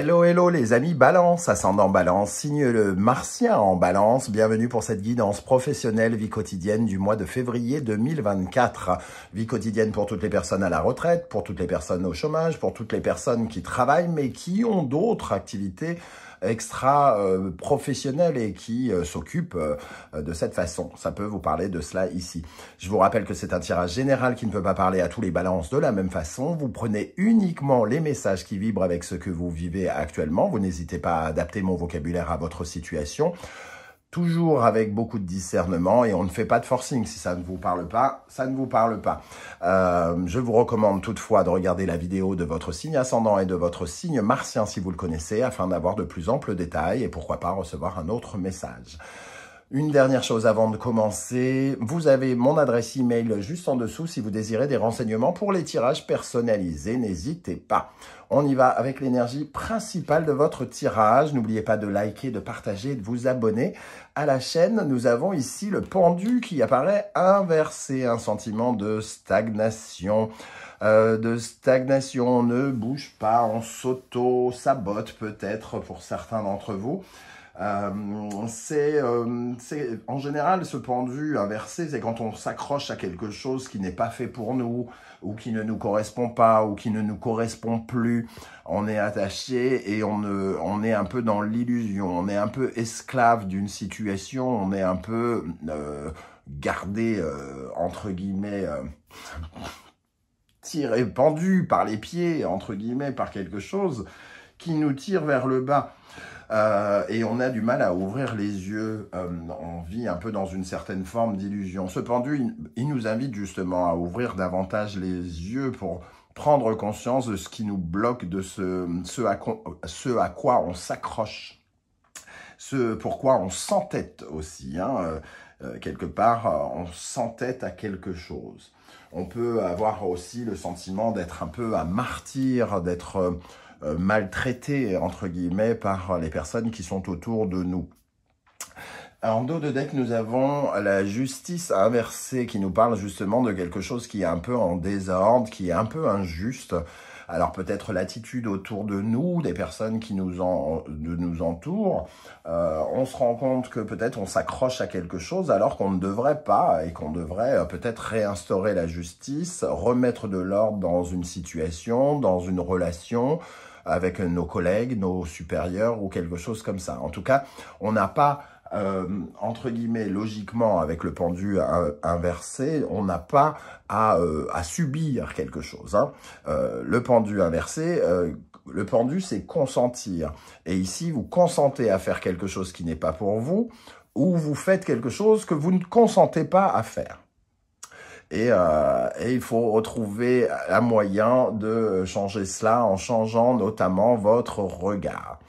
Hello, hello les amis Balance, ascendant Balance, signe le Martien en Balance. Bienvenue pour cette guidance professionnelle vie quotidienne du mois de février 2024. Vie quotidienne pour toutes les personnes à la retraite, pour toutes les personnes au chômage, pour toutes les personnes qui travaillent mais qui ont d'autres activités extra-professionnels et qui s'occupent de cette façon. Ça peut vous parler de cela ici. Je vous rappelle que c'est un tirage général qui ne peut pas parler à tous les balances de la même façon. Vous prenez uniquement les messages qui vibrent avec ce que vous vivez actuellement. Vous n'hésitez pas à adapter mon vocabulaire à votre situation. Toujours avec beaucoup de discernement et on ne fait pas de forcing. Si ça ne vous parle pas, ça ne vous parle pas. Je vous recommande toutefois de regarder la vidéo de votre signe ascendant et de votre signe martien si vous le connaissez afin d'avoir de plus amples détails et pourquoi pas recevoir un autre message. Une dernière chose avant de commencer, vous avez mon adresse email juste en dessous si vous désirez des renseignements pour les tirages personnalisés, n'hésitez pas. On y va avec l'énergie principale de votre tirage. N'oubliez pas de liker, de partager, de vous abonner à la chaîne. Nous avons ici le pendu qui apparaît inversé, un sentiment de stagnation. On ne bouge pas, on s'auto-sabote peut-être pour certains d'entre vous. En général, ce pendu inversé, c'est quand on s'accroche à quelque chose qui n'est pas fait pour nous, ou qui ne nous correspond pas, ou qui ne nous correspond plus. On est attaché et on est un peu dans l'illusion, on est un peu esclave d'une situation, on est un peu gardé, entre guillemets, tiré, pendu par les pieds, entre guillemets, par quelque chose qui nous tire vers le bas. Et on a du mal à ouvrir les yeux, on vit un peu dans une certaine forme d'illusion. Ce pendu, il nous invite justement à ouvrir davantage les yeux pour prendre conscience de ce qui nous bloque, de ce à quoi on s'accroche, ce pourquoi on s'entête aussi. Quelque part, on s'entête à quelque chose. On peut avoir aussi le sentiment d'être un peu un martyr, d'être maltraité, entre guillemets, par les personnes qui sont autour de nous. En dos de deck, nous avons la justice inversée qui nous parle justement de quelque chose qui est un peu en désordre, qui est un peu injuste. Alors peut-être l'attitude autour de nous, des personnes qui nous entourent, on se rend compte que peut-être on s'accroche à quelque chose alors qu'on ne devrait pas et qu'on devrait peut-être réinstaurer la justice, remettre de l'ordre dans une situation, dans une relation, avec nos collègues, nos supérieurs ou quelque chose comme ça. En tout cas, on n'a pas, entre guillemets, logiquement, avec le pendu inversé, on n'a pas à subir quelque chose. Le pendu inversé, le pendu, c'est consentir. Et ici, vous consentez à faire quelque chose qui n'est pas pour vous, ou vous faites quelque chose que vous ne consentez pas à faire. Et il faut retrouver un moyen de changer cela en changeant notamment votre regard.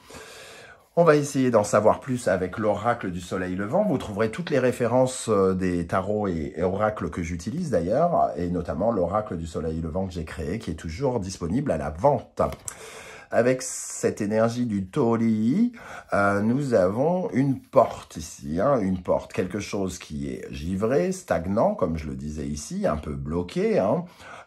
On va essayer d'en savoir plus avec l'oracle du soleil levant. Vous trouverez toutes les références des tarots et oracles que j'utilise d'ailleurs, et notamment l'oracle du soleil levant que j'ai créé, qui est toujours disponible à la vente. Avec cette énergie du Tolii, nous avons une porte ici, une porte, quelque chose qui est givré, stagnant, comme je le disais ici, un peu bloqué,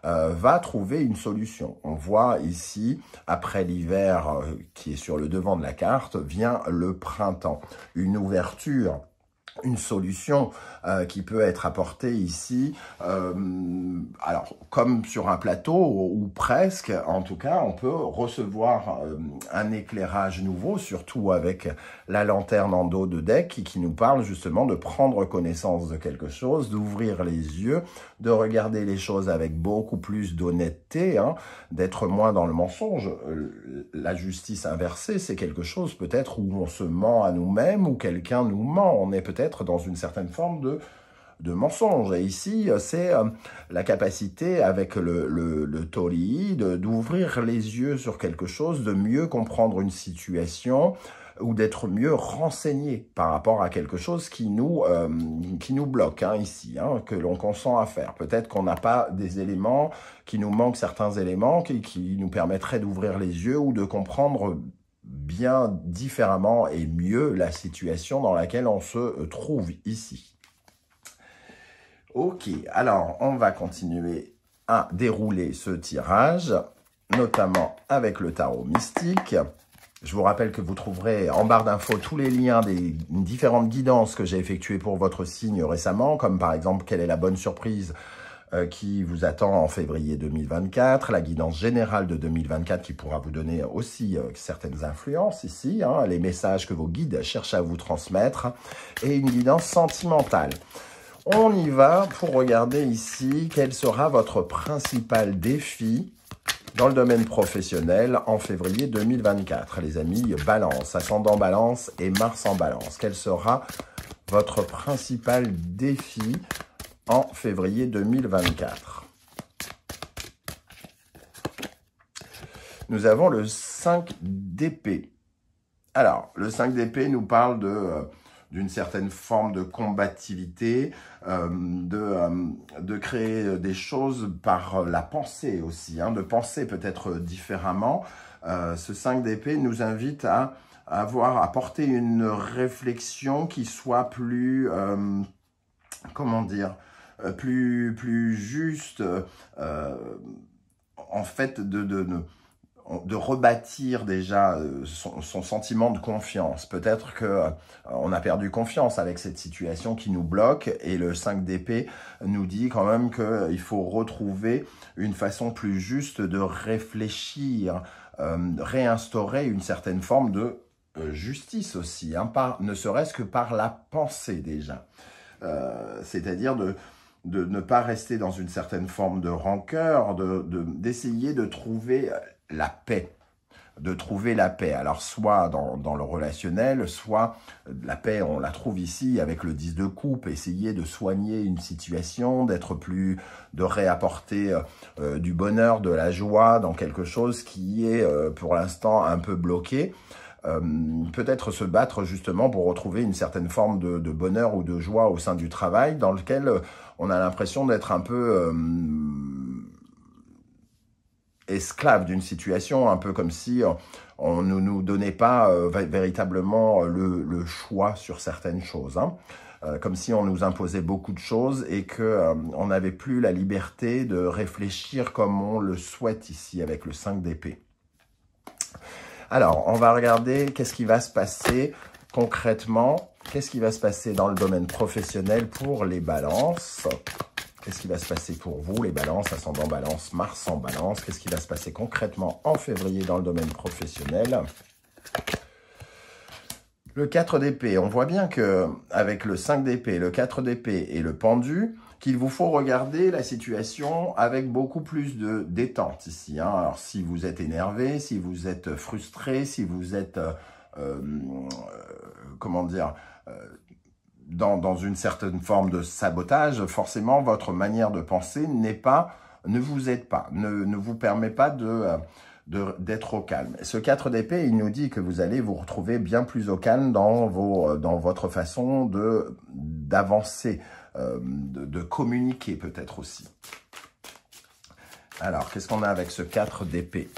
va trouver une solution. On voit ici, après l'hiver qui est sur le devant de la carte, vient le printemps, une ouverture, une solution qui peut être apportée ici, alors comme sur un plateau ou presque, en tout cas, on peut recevoir un éclairage nouveau, surtout avec la lanterne en dos de deck qui nous parle justement de prendre connaissance de quelque chose, d'ouvrir les yeux, de regarder les choses avec beaucoup plus d'honnêteté, d'être moins dans le mensonge. La justice inversée, c'est quelque chose peut-être où on se ment à nous-mêmes, ou quelqu'un nous ment, on est peut-être dans une certaine forme de mensonge. Et ici, c'est la capacité avec le Tolii d'ouvrir les yeux sur quelque chose, de mieux comprendre une situation ou d'être mieux renseigné par rapport à quelque chose qui nous bloque ici, que l'on consent à faire. Peut-être qu'on n'a pas des éléments, qu'il nous manque certains éléments qui nous permettraient d'ouvrir les yeux ou de comprendre bien différemment et mieux la situation dans laquelle on se trouve ici. Ok, alors on va continuer à dérouler ce tirage, notamment avec le tarot mystique. Je vous rappelle que vous trouverez en barre d'infos tous les liens des différentes guidances que j'ai effectuées pour votre signe récemment, comme par exemple quelle est la bonne surprise qui vous attend en février 2024, la guidance générale de 2024 qui pourra vous donner aussi certaines influences ici, hein, les messages que vos guides cherchent à vous transmettre, et une guidance sentimentale. On y va pour regarder ici quel sera votre principal défi dans le domaine professionnel en février 2024. Les amis, Balance, ascendant Balance et Mars en Balance. Quel sera votre principal défi en février 2024? Nous avons le 5 d'épée. Alors, le 5 d'épée nous parle d'une certaine forme de combativité, de créer des choses par la pensée aussi, hein, de penser peut-être différemment. Ce 5 d'épée nous invite à porter une réflexion qui soit plus, comment dire, plus juste, en fait, de rebâtir déjà son sentiment de confiance. Peut-être que on a perdu confiance avec cette situation qui nous bloque, et le 5 d'épée nous dit quand même qu'il faut retrouver une façon plus juste de réfléchir, réinstaurer une certaine forme de justice aussi, hein, ne serait-ce que par la pensée déjà. C'est-à-dire de ne pas rester dans une certaine forme de rancœur, d'essayer de trouver la paix, Alors, soit dans le relationnel, soit la paix, on la trouve ici avec le 10 de coupe, essayer de soigner une situation, de réapporter du bonheur, de la joie dans quelque chose qui est pour l'instant un peu bloqué. Peut-être se battre justement pour retrouver une certaine forme de bonheur ou de joie au sein du travail dans lequel on a l'impression d'être un peu esclave d'une situation, un peu comme si on ne nous donnait pas véritablement le choix sur certaines choses, hein. Comme si on nous imposait beaucoup de choses et qu'on n'avait plus la liberté de réfléchir comme on le souhaite ici avec le 5 d'épée. Alors, on va regarder qu'est-ce qui va se passer concrètement, qu'est-ce qui va se passer dans le domaine professionnel pour les balances. Qu'est-ce qui va se passer pour vous, les balances, ascendant Balance, Mars en Balance? Qu'est-ce qui va se passer concrètement en février dans le domaine professionnel? Le 4 d'épée, on voit bien qu'avec le 5 d'épée, le 4 d'épée et le pendu, qu'il vous faut regarder la situation avec beaucoup plus de détente ici, hein. Alors, si vous êtes énervé, si vous êtes frustré, si vous êtes, comment dire, dans une certaine forme de sabotage, forcément, votre manière de penser ne vous aide pas, ne vous permet pas d'être au calme. Ce 4 d'épée, il nous dit que vous allez vous retrouver bien plus au calme dans votre façon d'avancer, de communiquer peut-être aussi. Alors, qu'est-ce qu'on a avec ce 4 d'épée?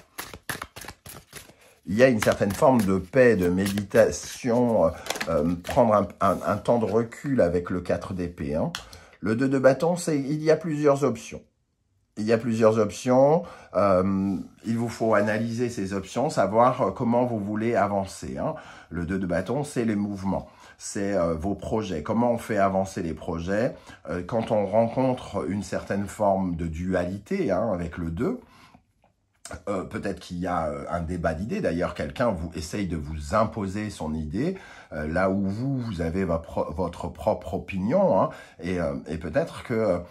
Il y a une certaine forme de paix, de méditation, prendre un temps de recul avec le 4 d'épée, hein. Le 2 de bâton, il y a plusieurs options. Il y a plusieurs options, il vous faut analyser ces options, savoir comment vous voulez avancer, hein. Le 2 de bâton, c'est les mouvements, c'est vos projets, comment on fait avancer les projets. Quand on rencontre une certaine forme de dualité, hein, avec le 2, peut-être qu'il y a un débat d'idées, d'ailleurs quelqu'un essaye de vous imposer son idée, là où vous avez votre propre opinion, hein, et peut-être que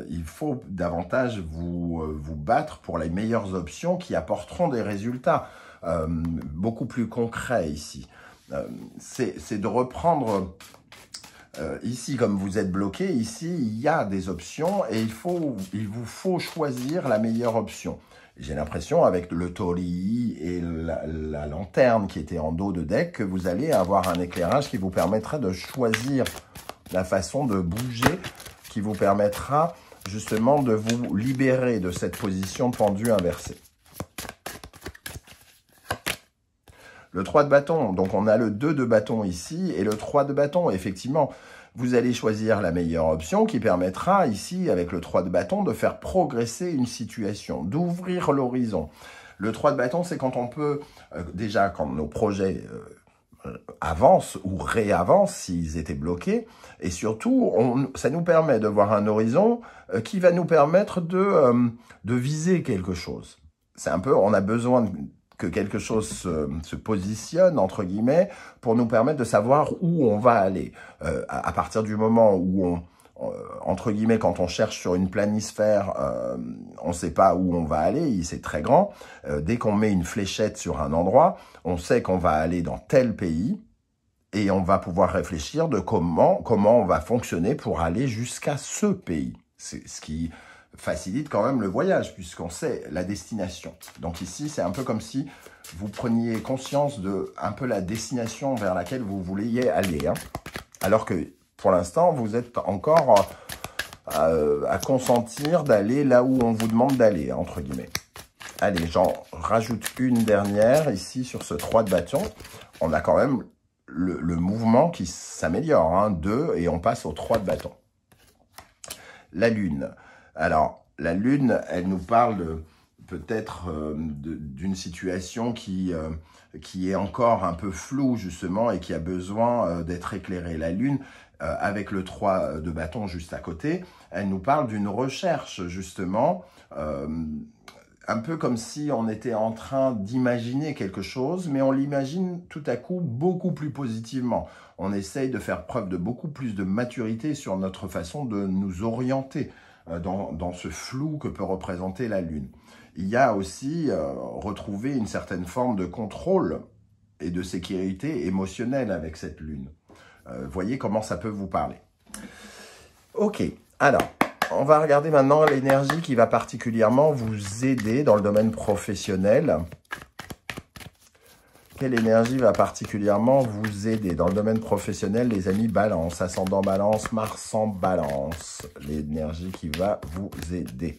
il faut davantage vous battre pour les meilleures options qui apporteront des résultats beaucoup plus concrets ici. C'est de reprendre... ici, comme vous êtes bloqué, ici, il y a des options et il vous faut choisir la meilleure option. J'ai l'impression, avec le Tori et la lanterne qui était en dos de deck, que vous allez avoir un éclairage qui vous permettra de choisir la façon de bouger, qui vous permettra justement de vous libérer de cette position pendue inversée. Le 3 de bâton, donc on a le 2 de bâton ici, et le 3 de bâton, effectivement, vous allez choisir la meilleure option qui permettra ici, avec le 3 de bâton, de faire progresser une situation, d'ouvrir l'horizon. Le 3 de bâton, c'est quand on peut, déjà quand nos projets avancent ou réavancent s'ils étaient bloqués, et surtout, ça nous permet de voir un horizon qui va nous permettre de viser quelque chose. C'est un peu, on a besoin que quelque chose se positionne, entre guillemets, pour nous permettre de savoir où on va aller. À partir du moment où entre guillemets, quand on cherche sur une planisphère, on ne sait pas où on va aller, c'est très grand. Dès qu'on met une fléchette sur un endroit, on sait qu'on va aller dans tel pays et on va pouvoir réfléchir de comment on va fonctionner pour aller jusqu'à ce pays. C'est ce qui facilite quand même le voyage, puisqu'on sait la destination. Donc ici, c'est un peu comme si vous preniez conscience de un peu la destination vers laquelle vous vouliez aller. Hein. Alors que, pour l'instant, vous êtes encore à consentir d'aller là où on vous demande d'aller, entre guillemets. Allez, j'en rajoute une dernière, ici, sur ce 3 de bâton. On a quand même le mouvement qui s'améliore, hein, 2, et on passe au 3 de bâton. La Lune. Alors, la Lune, elle nous parle peut-être d'une situation qui est encore un peu floue, justement, et qui a besoin d'être éclairée. La Lune, avec le 3 de bâton juste à côté, elle nous parle d'une recherche, justement, un peu comme si on était en train d'imaginer quelque chose, mais on l'imagine tout à coup beaucoup plus positivement. On essaye de faire preuve de beaucoup plus de maturité sur notre façon de nous orienter dans ce flou que peut représenter la Lune. Il y a aussi retrouvé une certaine forme de contrôle et de sécurité émotionnelle avec cette Lune. Voyez comment ça peut vous parler. Ok, alors, on va regarder maintenant l'énergie qui va particulièrement vous aider dans le domaine professionnel. Quelle énergie va particulièrement vous aider dans le domaine professionnel, les amis Balance, ascendant Balance, Mars en Balance, l'énergie qui va vous aider.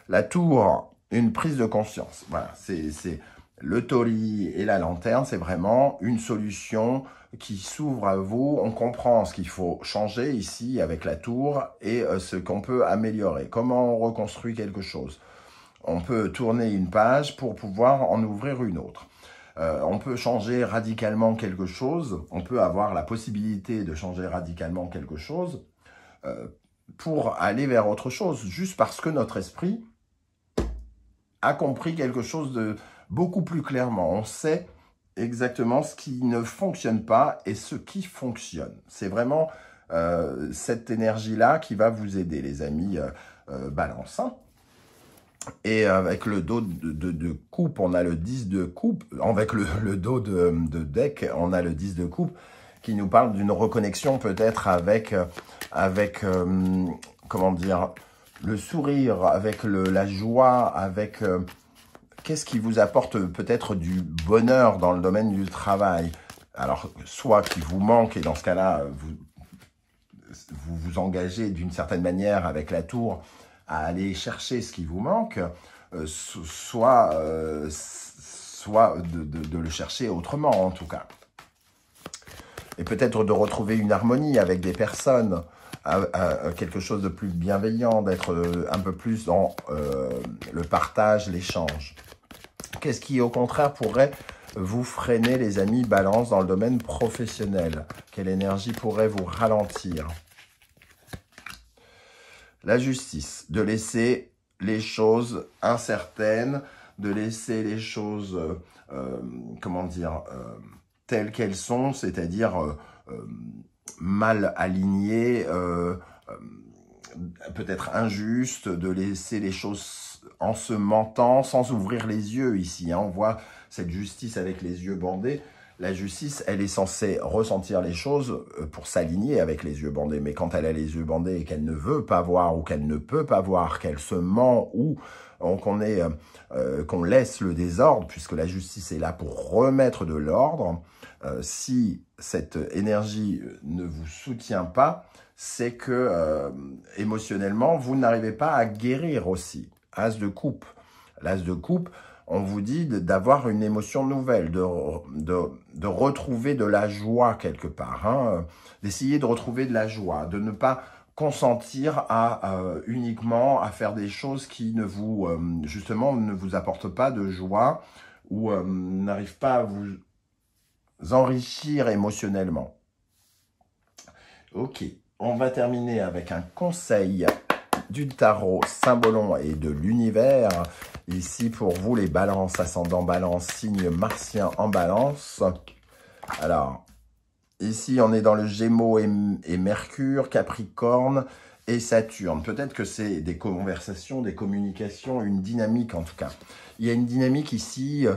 La tour, une prise de conscience. Voilà, c'est le taulier et la lanterne, c'est vraiment une solution qui s'ouvre à vous. On comprend ce qu'il faut changer ici avec la tour et ce qu'on peut améliorer. Comment on reconstruit quelque chose. On peut tourner une page pour pouvoir en ouvrir une autre. On peut changer radicalement quelque chose, on peut avoir la possibilité de changer radicalement quelque chose pour aller vers autre chose, juste parce que notre esprit a compris quelque chose de beaucoup plus clairement. On sait exactement ce qui ne fonctionne pas et ce qui fonctionne. C'est vraiment cette énergie-là qui va vous aider, les amis Balance. Hein. Et avec le dos de coupe, on a le 10 de coupe. Avec le dos de deck, on a le 10 de coupe qui nous parle d'une reconnexion peut-être avec comment dire, le sourire, avec la joie, avec qu'est-ce qui vous apporte peut-être du bonheur dans le domaine du travail. Alors, soit qui vous manque, et dans ce cas-là, vous engagez d'une certaine manière avec la tour à aller chercher ce qui vous manque, soit de le chercher autrement, en tout cas. Et peut-être de retrouver une harmonie avec des personnes, quelque chose de plus bienveillant, d'être un peu plus dans le partage, l'échange. Qu'est-ce qui, au contraire, pourrait vous freiner, les amis Balance, dans le domaine professionnel? Quelle énergie pourrait vous ralentir? La justice, de laisser les choses incertaines, de laisser les choses, comment dire, telles qu'elles sont, c'est-à-dire mal alignées, peut-être injustes, de laisser les choses en se mentant, sans ouvrir les yeux ici. Hein. On voit cette justice avec les yeux bandés. La justice, elle est censée ressentir les choses pour s'aligner avec les yeux bandés. Mais quand elle a les yeux bandés et qu'elle ne veut pas voir ou qu'elle ne peut pas voir, qu'elle se ment ou qu'on laisse le désordre, puisque la justice est là pour remettre de l'ordre, si cette énergie ne vous soutient pas, c'est que émotionnellement, vous n'arrivez pas à guérir aussi. As de coupe. L'as de coupe, on vous dit d'avoir une émotion nouvelle, de retrouver de la joie quelque part, hein, d'essayer de retrouver de la joie, de ne pas consentir à uniquement à faire des choses qui ne vous, justement, ne vous apportent pas de joie ou n'arrivent pas à vous enrichir émotionnellement. Ok, on va terminer avec un conseil du tarot Saint-Bolon et de l'univers. Ici pour vous les balances, ascendant balance, signe martien en balance. Alors, ici on est dans le Gémeaux et Mercure, Capricorne et Saturne. Peut-être que c'est des conversations, des communications, une dynamique en tout cas. Il y a une dynamique ici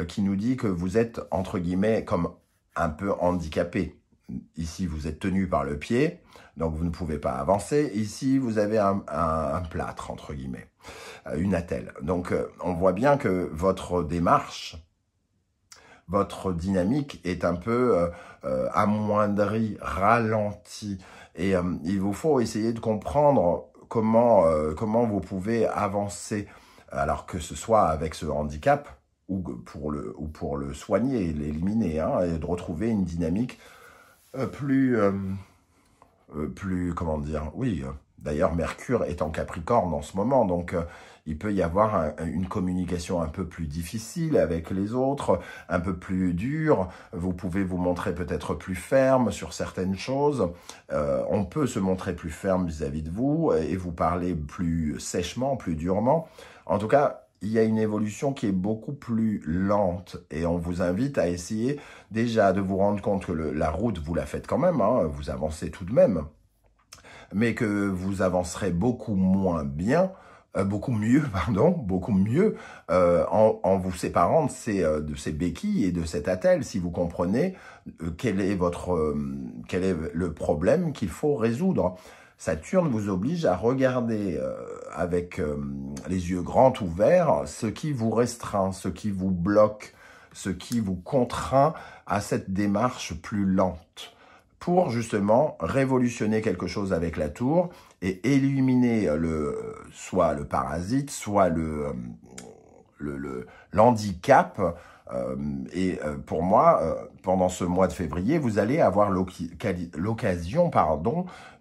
qui nous dit que vous êtes, entre guillemets, comme un peu handicapé. Ici, vous êtes tenu par le pied, donc vous ne pouvez pas avancer. Ici, vous avez un plâtre, entre guillemets, une attelle. Donc, on voit bien que votre démarche, votre dynamique est un peu amoindrie, ralentie. Et il vous faut essayer de comprendre comment vous pouvez avancer, alors que ce soit avec ce handicap ou pour le soigner, l'éliminer, hein, et de retrouver une dynamique plus, comment dire, oui, d'ailleurs Mercure est en Capricorne en ce moment, donc il peut y avoir une communication un peu plus difficile avec les autres, un peu plus dure, vous pouvez vous montrer peut-être plus ferme sur certaines choses, on peut se montrer plus ferme vis-à-vis de vous et vous parler plus sèchement, plus durement, en tout cas, il y a une évolution qui est beaucoup plus lente et on vous invite à essayer déjà de vous rendre compte que la route, vous la faites quand même, hein, vous avancez tout de même, mais que vous avancerez beaucoup moins bien, beaucoup mieux, pardon, beaucoup mieux en vous séparant de ces béquilles et de cette attelle, si vous comprenez quel est le problème qu'il faut résoudre. Saturne vous oblige à regarder avec les yeux grands ouverts ce qui vous restreint, ce qui vous bloque, ce qui vous contraint à cette démarche plus lente pour justement révolutionner quelque chose avec la tour et éliminer soit le parasite, soit l'handicap. Pour moi, pendant ce mois de février, vous allez avoir l'occasion,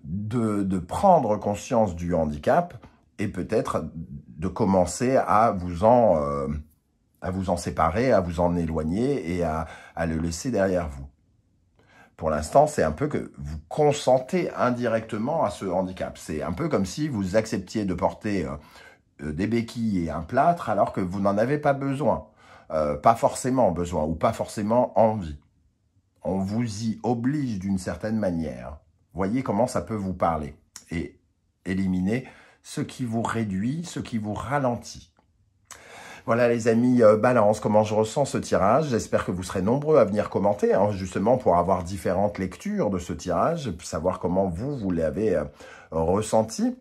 de prendre conscience du handicap et peut-être de commencer à vous en séparer, à vous en éloigner et à le laisser derrière vous. Pour l'instant, c'est un peu que vous consentez indirectement à ce handicap. C'est un peu comme si vous acceptiez de porter des béquilles et un plâtre alors que vous n'en avez pas besoin. Pas forcément besoin ou pas forcément envie. On vous y oblige d'une certaine manière. Voyez comment ça peut vous parler et éliminer ce qui vous réduit, ce qui vous ralentit. Voilà les amis, balance, comment je ressens ce tirage. J'espère que vous serez nombreux à venir commenter, hein, justement pour avoir différentes lectures de ce tirage, savoir comment vous l'avez ressenti.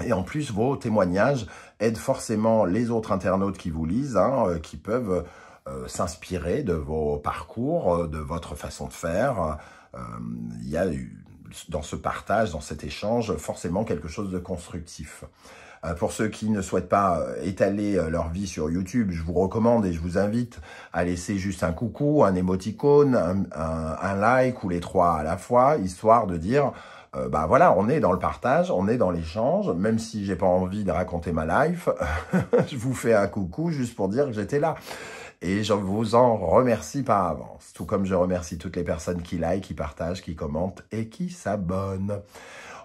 Et en plus, vos témoignages aident forcément les autres internautes qui vous lisent, hein, qui peuvent s'inspirer de vos parcours, de votre façon de faire. Il y a dans ce partage, dans cet échange, forcément quelque chose de constructif. Pour ceux qui ne souhaitent pas étaler leur vie sur YouTube, je vous recommande et je vous invite à laisser juste un coucou, un émoticône, un like ou les trois à la fois, histoire de dire, bah voilà, on est dans le partage, on est dans l'échange, même si j'ai pas envie de raconter ma life, je vous fais un coucou juste pour dire que j'étais là. Et je vous en remercie par avance, tout comme je remercie toutes les personnes qui like, qui partagent, qui commentent et qui s'abonnent.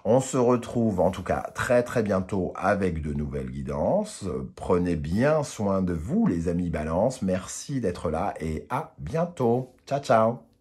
On se retrouve en tout cas très très bientôt avec de nouvelles guidances. Prenez bien soin de vous les amis Balance. Merci d'être là et à bientôt. Ciao ciao.